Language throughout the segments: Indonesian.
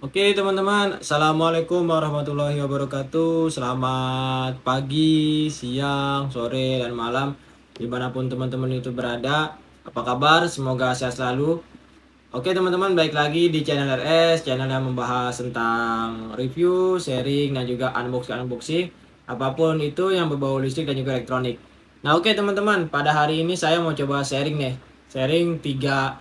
Oke teman-teman, Assalamualaikum warahmatullahi wabarakatuh. Selamat pagi, siang, sore, dan malam dimanapun teman-teman itu berada. Apa kabar? Semoga sehat selalu. Oke teman-teman, baik lagi di channel RS, channel yang membahas tentang review, sharing, dan juga unboxing apapun itu yang berbau listrik dan juga elektronik. Nah oke teman-teman, pada hari ini saya mau coba sharing nih. Sharing tiga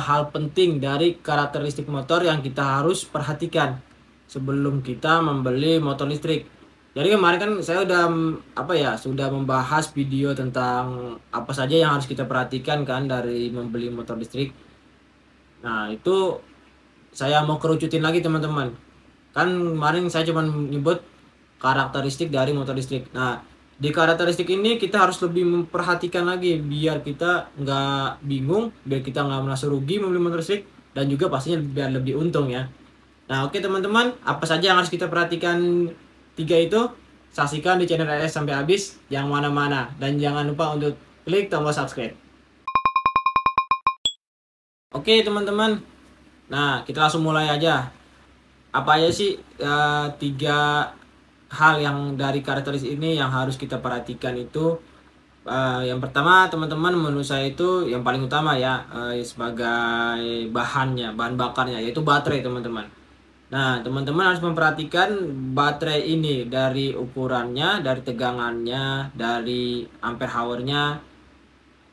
hal penting dari karakteristik motor yang kita harus perhatikan sebelum kita membeli motor listrik. Jadi kemarin kan saya sudah membahas video tentang apa saja yang harus kita perhatikan kan dari membeli motor listrik. Nah, itu saya mau kerucutin lagi teman-teman. Kan kemarin saya cuma nyebut karakteristik dari motor listrik. Nah, di karakteristik ini kita harus lebih memperhatikan lagi biar kita nggak bingung, biar kita nggak merasa rugi membeli motor listrik, dan juga pastinya biar lebih untung ya. Nah, oke teman-teman, apa saja yang harus kita perhatikan tiga itu? Saksikan di channel RS sampai habis, yang mana-mana. Dan jangan lupa untuk klik tombol subscribe. Oke teman-teman, nah kita langsung mulai aja. Apa aja sih tiga hal yang dari karakteristik ini yang harus kita perhatikan itu? Yang pertama teman-teman, menurut saya itu yang paling utama ya, sebagai bahan bakarnya, yaitu baterai teman-teman. Nah teman-teman harus memperhatikan baterai ini dari ukurannya, dari tegangannya, dari ampere hournya,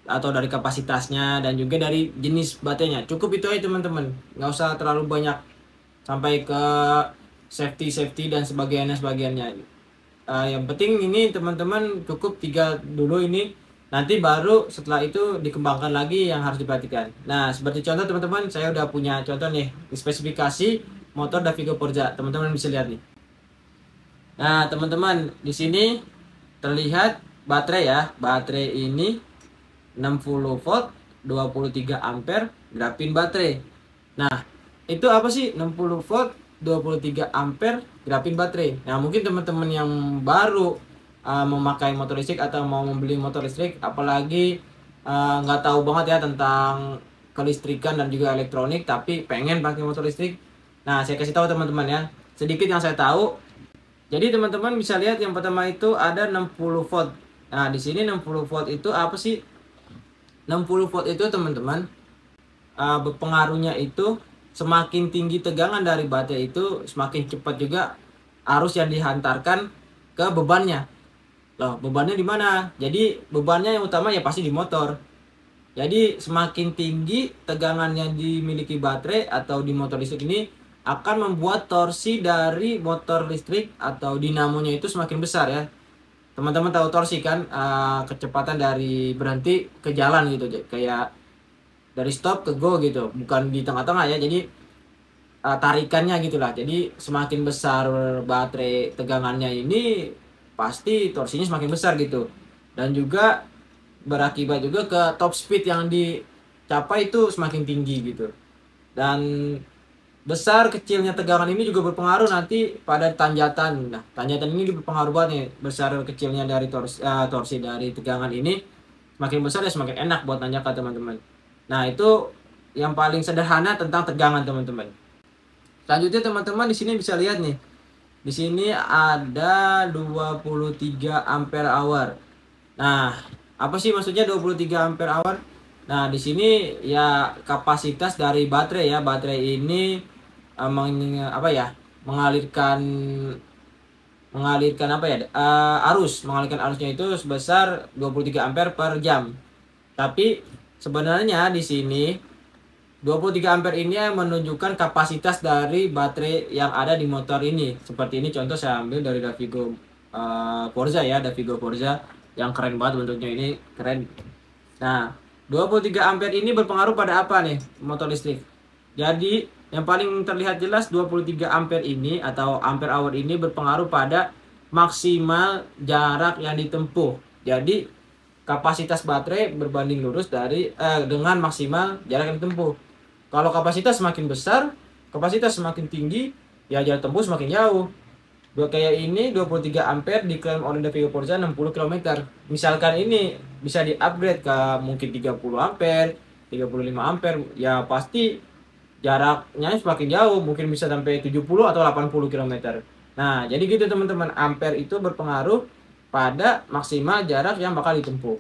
atau dari kapasitasnya, dan juga dari jenis baterainya. Cukup itu aja teman-teman, nggak usah terlalu banyak sampai ke safety dan sebagainya. Yang penting ini teman-teman cukup tiga dulu ini, nanti baru setelah itu dikembangkan lagi yang harus diperhatikan. Nah seperti contoh teman-teman, saya udah punya contoh nih spesifikasi motor Davigo Forza, teman-teman bisa lihat nih. Nah teman-teman, di sini terlihat baterai ya, baterai ini 60 volt 23 ampere grafin baterai. Nah itu apa sih 60 volt 23 ampere grafin baterai? Nah mungkin teman-teman yang baru memakai motor listrik atau mau membeli motor listrik, apalagi nggak tahu banget ya tentang kelistrikan dan juga elektronik, tapi pengen pakai motor listrik. Nah saya kasih tahu teman-teman ya, sedikit yang saya tahu. Jadi teman-teman bisa lihat yang pertama itu ada 60 volt. Nah di sini 60 volt itu apa sih? 60 volt itu teman-teman, berpengaruhnya itu semakin tinggi tegangan dari baterai itu semakin cepat juga arus yang dihantarkan ke bebannya. Loh, bebannya di mana? Jadi bebannya yang utama ya pasti di motor. Jadi semakin tinggi tegangan yang dimiliki baterai atau di motor listrik ini akan membuat torsi dari motor listrik atau dinamonya itu semakin besar ya. Teman-teman tahu torsi kan, kecepatan dari berhenti ke jalan gitu, kayak dari stop ke go gitu, bukan di tengah-tengah ya. Jadi tarikannya gitulah. Jadi semakin besar baterai tegangannya ini, pasti torsinya semakin besar gitu. Dan juga berakibat juga ke top speed yang dicapai itu semakin tinggi gitu. Dan besar kecilnya tegangan ini juga berpengaruh nanti pada tanjatan. Nah, tanjatan ini berpengaruh banget nih. Besar kecilnya dari torsi dari tegangan ini, semakin besar ya semakin enak buat tanjakan teman-teman. Nah, itu yang paling sederhana tentang tegangan teman-teman. Selanjutnya teman-teman di sini bisa lihat nih. Di sini ada 23 ampere hour. Nah, apa sih maksudnya 23 ampere hour? Nah, di sini ya kapasitas dari baterai ya. Baterai ini mengalirkan mengalirkan arusnya itu sebesar 23 ampere per jam. Tapi sebenarnya di sini 23 ampere ini menunjukkan kapasitas dari baterai yang ada di motor ini. Seperti ini contoh saya ambil dari Davigo Forza ya, Davigo Forza yang keren banget bentuknya, ini keren. Nah, 23 ampere ini berpengaruh pada apa nih motor listrik? Jadi yang paling terlihat jelas 23 ampere ini atau ampere hour ini berpengaruh pada maksimal jarak yang ditempuh. Jadi kapasitas baterai berbanding lurus dengan maksimal jarak yang ditempuh. Kalau kapasitas semakin besar, kapasitas semakin tinggi, ya jarak tempuh semakin jauh. Kayak ini 23 ampere diklaim oleh Davigo Forza 60 km. Misalkan ini bisa di-upgrade ke mungkin 30 ampere, 35 ampere, ya pasti jaraknya semakin jauh, mungkin bisa sampai 70 atau 80 km. Nah, jadi gitu teman-teman, ampere itu berpengaruh pada maksimal jarak yang bakal ditempuh.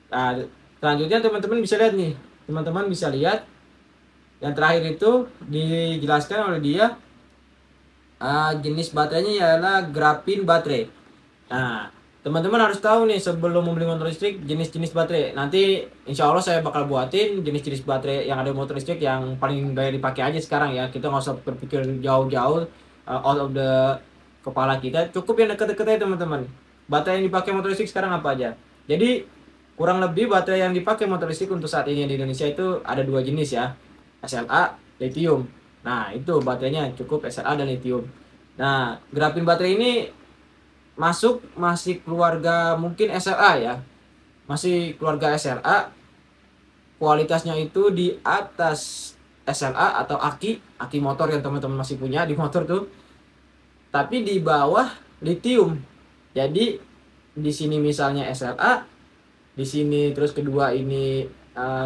Nah, selanjutnya teman-teman bisa lihat nih, teman-teman bisa lihat yang terakhir itu dijelaskan oleh dia, jenis baterainya ialah grafin baterai. Nah, teman-teman harus tahu nih sebelum membeli motor listrik jenis-jenis baterai. Nanti insya Allah saya bakal buatin jenis-jenis baterai yang ada motor listrik yang paling banyak dipakai aja sekarang ya. Kita nggak usah berpikir jauh-jauh, out of the kepala kita. Cukup yang dekat-dekat aja teman-teman. Baterai yang dipakai motor listrik sekarang apa aja? Jadi kurang lebih baterai yang dipakai motor listrik untuk saat ini di Indonesia itu ada dua jenis ya, SLA, lithium. Nah itu baterainya cukup SLA dan lithium. Nah grafin baterai ini masih keluarga mungkin SLA ya, masih keluarga SLA, kualitasnya itu di atas SLA atau aki motor yang teman-teman masih punya di motor tuh, tapi di bawah lithium. Jadi di sini misalnya SLA, di sini terus kedua ini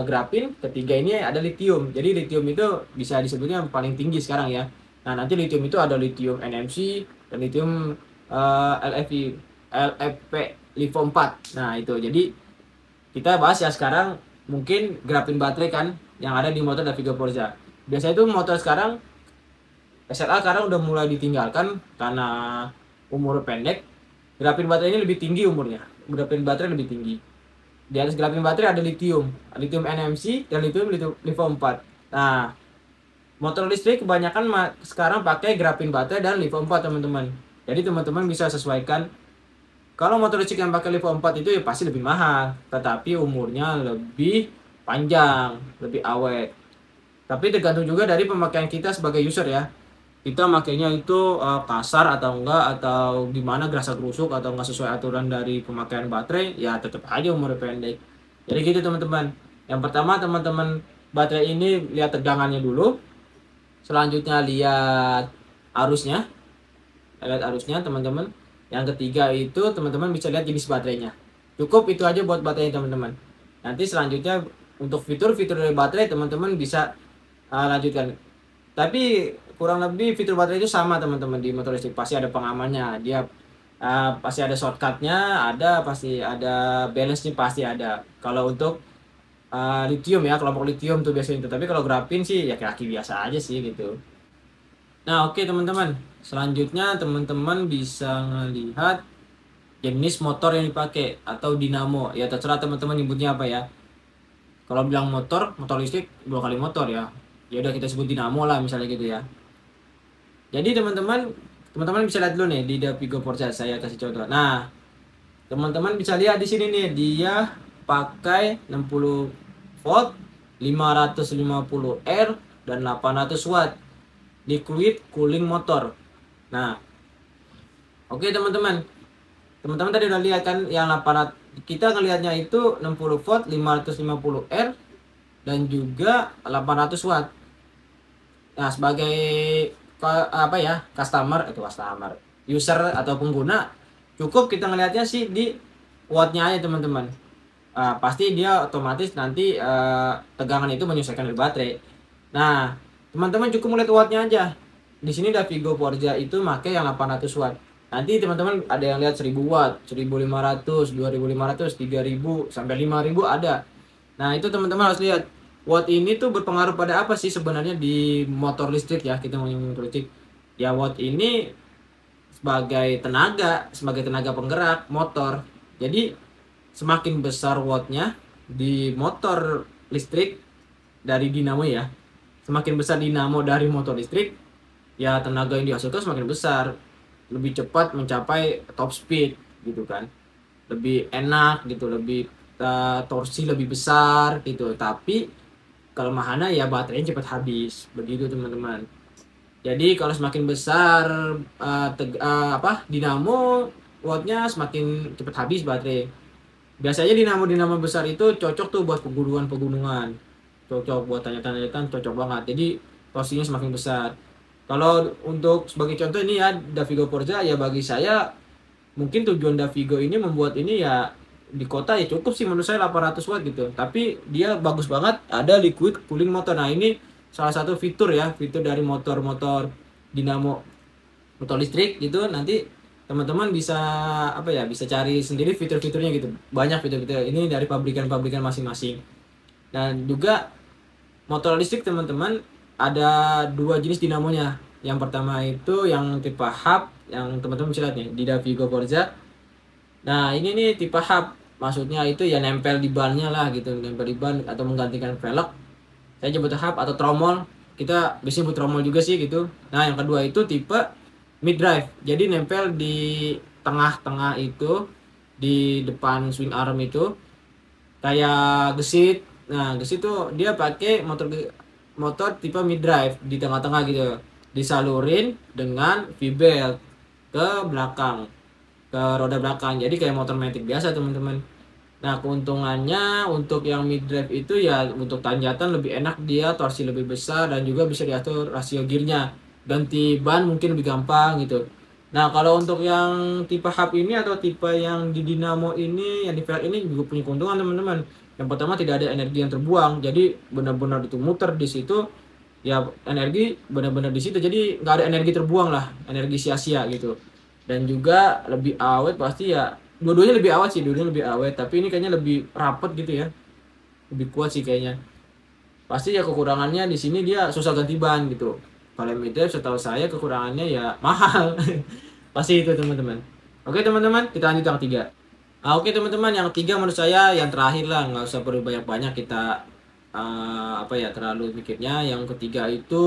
grafin, ketiga ini ada lithium. Jadi lithium itu bisa disebutnya paling tinggi sekarang ya. Nah nanti lithium itu ada lithium NMC dan lithium LFP LiFeO 4. Nah itu jadi kita bahas ya sekarang mungkin grafin baterai kan yang ada di motor Davigo Forza. Biasanya itu motor sekarang SLA sekarang udah mulai ditinggalkan karena umur pendek. Grafin baterai ini lebih tinggi umurnya. Grafin baterai lebih tinggi. Di atas grafin baterai ada lithium NMC dan lithium LiFeO 4. Nah, motor listrik kebanyakan sekarang pakai grafin baterai dan LiFeO 4 teman-teman. Jadi teman-teman bisa sesuaikan. Kalau motor listrik yang pakai LiFeO 4 itu ya pasti lebih mahal, tetapi umurnya lebih panjang, lebih awet. Tapi tergantung juga dari pemakaian kita sebagai user ya. Kita makainya itu kasar atau enggak, atau gimana, gerasa-gerusuk atau enggak sesuai aturan dari pemakaian baterai, ya tetap aja umurnya pendek. Jadi gitu teman-teman. Yang pertama teman-teman baterai ini lihat tegangannya dulu. Selanjutnya lihat arusnya. Lihat arusnya teman-teman. Yang ketiga itu teman-teman bisa lihat jenis baterainya. Cukup itu aja buat baterai teman-teman. Nanti selanjutnya untuk fitur-fitur dari baterai teman-teman bisa lanjutkan. Tapi kurang lebih fitur baterai itu sama teman-teman di motor listrik. Pasti ada pengamannya, dia pasti ada shortcutnya, pasti ada balance-nya, pasti ada. Kalau untuk lithium ya, kelompok lithium tuh biasanya itu. Tapi kalau grafin sih ya kayak aki biasa aja sih gitu. Nah oke teman-teman, selanjutnya teman-teman bisa ngelihat jenis motor yang dipakai atau dinamo. Ya terserah teman-teman nyebutnya apa ya. Kalau bilang motor listrik 2 kali motor ya. Ya udah kita sebut dinamo lah misalnya gitu ya. Jadi teman-teman bisa lihat dulu nih di Davigo Forza, saya kasih contoh. Nah, teman-teman bisa lihat di sini nih, dia pakai 60 volt, 550 R dan 800 watt liquid cooling motor. Nah, oke teman-teman. Teman-teman tadi udah lihat kan yang 800, kita ngelihatnya itu 60 volt, 550 R dan juga 800 watt. Nah, sebagai customer user atau pengguna, cukup kita ngelihatnya sih di wattnya aja teman-teman. Pasti dia otomatis nanti tegangan itu menyesuaikan dari baterai. Nah teman-teman cukup melihat wattnya aja. Di sini Davigo Forza itu pakai yang 800 watt. Nanti teman-teman ada yang lihat 1000 watt, 1500, 2500, 3000 sampai 5000 ada. Nah itu teman-teman harus lihat. Watt ini tuh berpengaruh pada apa sih sebenarnya di motor listrik ya, kita ngomongin motor listrik. Ya watt ini sebagai tenaga penggerak motor. Jadi semakin besar wattnya di motor listrik dari dinamo ya, semakin besar dinamo dari motor listrik, ya tenaga yang dihasilkan semakin besar, lebih cepat mencapai top speed gitu kan, lebih enak gitu, lebih torsi lebih besar gitu. Tapi kelemahannya ya baterainya cepat habis, begitu teman-teman. Jadi kalau semakin besar dinamo wattnya, semakin cepat habis baterai. Biasanya dinamo besar itu cocok tuh buat pegunungan, cocok buat tanya-tanya, cocok banget. Jadi torsinya semakin besar. Kalau untuk sebagai contoh ini ya Davigo Forza, ya bagi saya mungkin tujuan Davigo ini membuat ini ya di kota ya cukup sih menurut saya 800 watt gitu. Tapi dia bagus banget ada liquid cooling motor. Nah ini salah satu fitur ya, fitur dari motor-motor dinamo motor listrik gitu. Nanti teman-teman bisa apa ya, bisa cari sendiri fitur-fiturnya gitu. Banyak fitur-fitur ini dari pabrikan-pabrikan masing-masing. Dan juga motor listrik teman-teman ada dua jenis dinamonya. Yang pertama itu yang tipe hub, yang teman-teman bisa lihat nih di Davigo Forza. Nah ini nih tipe hub, maksudnya itu ya nempel di bannya lah gitu, nempel di ban atau menggantikan velg. Saya sebut hub atau tromol, kita biasanya sebut tromol juga sih gitu. Nah yang kedua itu tipe mid drive, jadi nempel di tengah-tengah itu, di depan swing arm itu kayak gesit. Nah gesit tuh dia pakai motor tipe mid drive di tengah-tengah gitu, disalurin dengan V-belt ke belakang, ke roda belakang, jadi kayak motor matic biasa teman-teman. Nah keuntungannya untuk yang mid drive itu ya untuk tanjatan lebih enak, dia torsi lebih besar dan juga bisa diatur rasio gearnya, ganti ban mungkin lebih gampang gitu. Nah kalau untuk yang tipe hub ini atau tipe yang di dinamo ini, yang di velg ini juga punya keuntungan teman-teman. Yang pertama tidak ada energi yang terbuang, jadi benar-benar itu muter di situ ya, energi benar-benar di situ, jadi nggak ada energi terbuang lah, energi sia-sia gitu. Dan juga lebih awet pasti ya, dua-duanya lebih awet sih, dua-duanya lebih awet, tapi ini kayaknya lebih rapet gitu ya, lebih kuat sih kayaknya. Pasti ya kekurangannya di sini dia susah ganti ban gitu. Kalau mid drive setahu saya kekurangannya ya mahal. Pasti itu teman-teman. Oke teman-teman, kita lanjut yang tiga. Oke teman-teman, yang tiga menurut saya yang terakhir lah, nggak usah perlu banyak-banyak kita apa ya terlalu mikirnya. Yang ketiga itu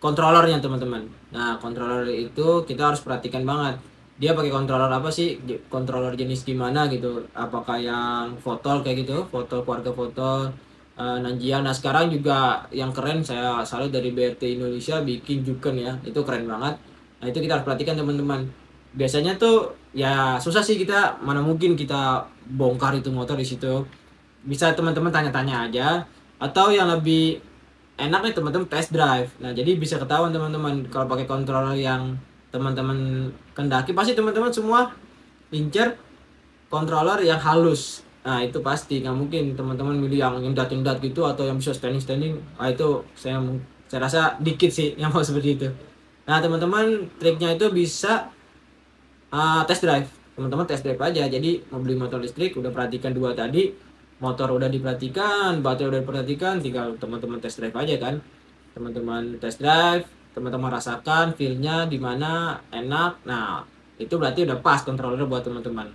controllernya teman-teman. Nah controller itu kita harus perhatikan banget, dia pakai controller apa sih, controller jenis gimana gitu, apakah yang Fotol kayak gitu, Fotol, keluarga Fotol, Nanjian. Nah sekarang juga yang keren, saya salut dari BRT Indonesia bikin Juken ya, itu keren banget. Nah itu kita harus perhatikan teman-teman. Biasanya tuh ya susah sih, kita mana mungkin kita bongkar itu motor di situ. Bisa teman-teman tanya-tanya aja, atau yang lebih enak nih teman-teman test drive. Nah jadi bisa ketahuan teman-teman kalau pakai controller yang teman-teman kendaki, pasti teman-teman semua incer controller yang halus. Nah itu pasti nggak mungkin teman-teman milih yang nyendat-nyendat gitu atau yang bisa standing. Nah itu saya rasa dikit sih yang mau seperti itu. Nah teman-teman triknya itu bisa test drive. Teman-teman test drive aja. Jadi mau beli motor listrik udah perhatikan dua tadi, motor udah diperhatikan, baterai udah diperhatikan, tinggal teman-teman test drive aja kan. Teman-teman test drive, teman-teman rasakan feel-nya di mana enak. Nah itu berarti udah pas controller buat teman-teman.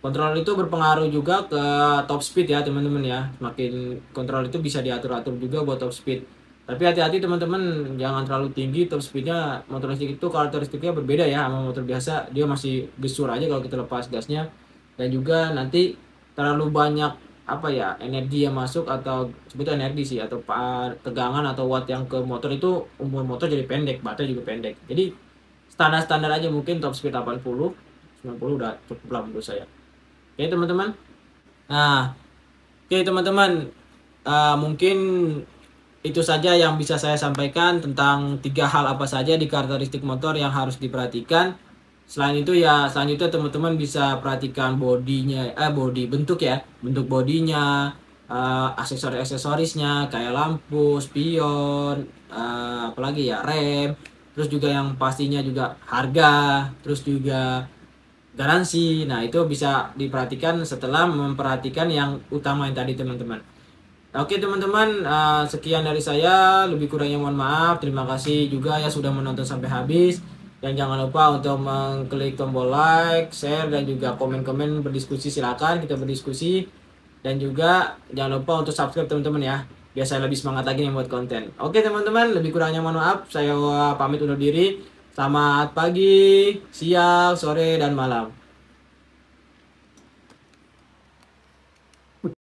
Controller itu berpengaruh juga ke top speed ya teman-teman ya. Semakin controller itu bisa diatur-atur juga buat top speed. Tapi hati-hati teman-teman, jangan terlalu tinggi top speednya. Motor listrik itu karakteristiknya berbeda ya sama motor biasa. Dia masih gesur aja kalau kita lepas gasnya. Dan juga nanti terlalu banyak apa ya, energi yang masuk, atau sebetulnya energi sih, atau tegangan atau watt yang ke motor itu, umur motor jadi pendek, baterai juga pendek. Jadi standar-standar aja, mungkin top speed 80, 90 udah cukup lah menurut saya. Oke teman-teman. Nah, oke teman-teman, mungkin itu saja yang bisa saya sampaikan tentang 3 hal apa saja di karakteristik motor yang harus diperhatikan. Selain itu ya, selanjutnya teman-teman bisa perhatikan bodinya, bentuk ya, bentuk bodinya, aksesoris-aksesorisnya kayak lampu, spion, apalagi ya rem, terus juga yang pastinya juga harga, terus juga garansi. Nah itu bisa diperhatikan setelah memperhatikan yang utama yang tadi teman-teman. Oke teman-teman, sekian dari saya, lebih kurangnya mohon maaf. Terima kasih juga ya sudah menonton sampai habis. Dan jangan lupa untuk mengklik tombol like, share, dan juga komen-komen, berdiskusi, silakan kita berdiskusi. Dan juga jangan lupa untuk subscribe teman-teman ya, biar saya lebih semangat lagi nih buat konten. Oke teman-teman, lebih kurangnya mohon maaf. Saya pamit undur diri. Selamat pagi, siang, sore, dan malam.